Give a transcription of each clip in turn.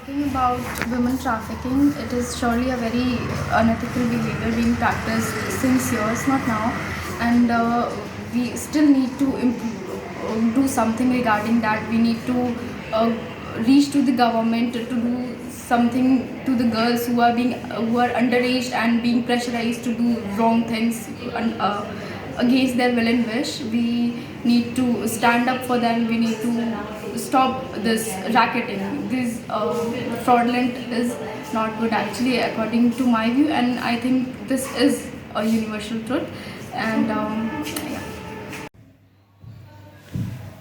Talking about women trafficking, it is surely a very unethical behavior being practiced since years, not now, and we still need to do something regarding that. We need to uh, reach to the government to do something to the girls who are underage and being pressurized to do wrong things against their will and wish. We need to stand up for them. We need to stop this racketing. This fraudulent is not good actually, according to my view, and I think this is a universal truth. And yeah.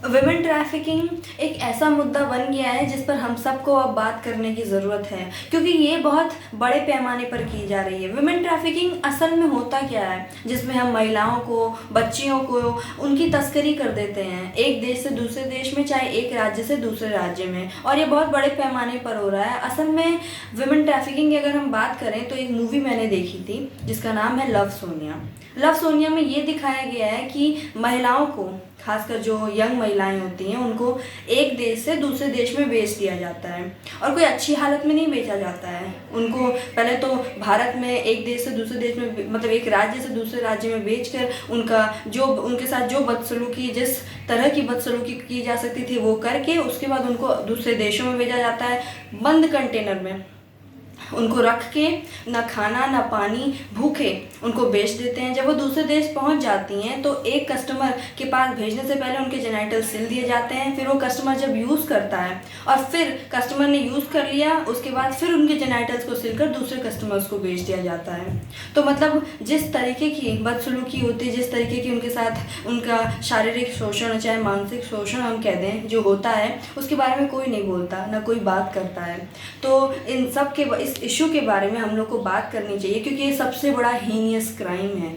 Women trafficking एक ऐसा मुद्दा बन गया है जिस पर हम सबको अब बात करने की ज़रूरत है, क्योंकि ये बहुत बड़े पैमाने पर की जा रही है। विमेन ट्रैफिकिंग असल में होता क्या है, जिसमें हम महिलाओं को, बच्चियों को उनकी तस्करी कर देते हैं एक देश से दूसरे देश में, चाहे एक राज्य से दूसरे राज्य में, और ये बहुत बड़े पैमाने पर हो रहा है। असल में विमेन ट्रैफिकिंग की अगर हम बात करें तो एक मूवी मैंने देखी थी जिसका नाम है लव सोनिया। लव सोनिया में ये दिखाया गया है कि महिलाओं को, खासकर जो यंग महिलाएं होती हैं, उनको एक देश से दूसरे देश में बेच दिया जाता है, और कोई अच्छी हालत में नहीं बेचा जाता है। उनको पहले तो भारत में एक देश से दूसरे देश में, मतलब एक राज्य से दूसरे राज्य में बेचकर उनका जो उनके साथ जो बदसलूकी, जिस तरह की बदसलूकी की जा सकती थी वो करके, उसके बाद उनको दूसरे देशों में भेजा जाता है बंद कंटेनर में। उनको रख के ना खाना ना पानी, भूखे उनको बेच देते हैं। जब वो दूसरे देश पहुंच जाती हैं तो एक कस्टमर के पास भेजने से पहले उनके जेनिटल सिल दिए जाते हैं। फिर वो कस्टमर जब यूज़ करता है और फिर कस्टमर ने यूज़ कर लिया, उसके बाद फिर उनके जेनिटल्स को सिलकर दूसरे कस्टमर्स को बेच दिया जाता है। तो मतलब जिस तरीके की बदसलूकी होती है, जिस तरीके की उनके साथ उनका शारीरिक शोषण, चाहे मानसिक शोषण हम कह दें, जो होता है, उसके बारे में कोई नहीं बोलता, ना कोई बात करता है। तो इन सब के इस इशू के बारे में हम लोग को बात करनी चाहिए, क्योंकि ये सबसे बड़ा हीनियस क्राइम है।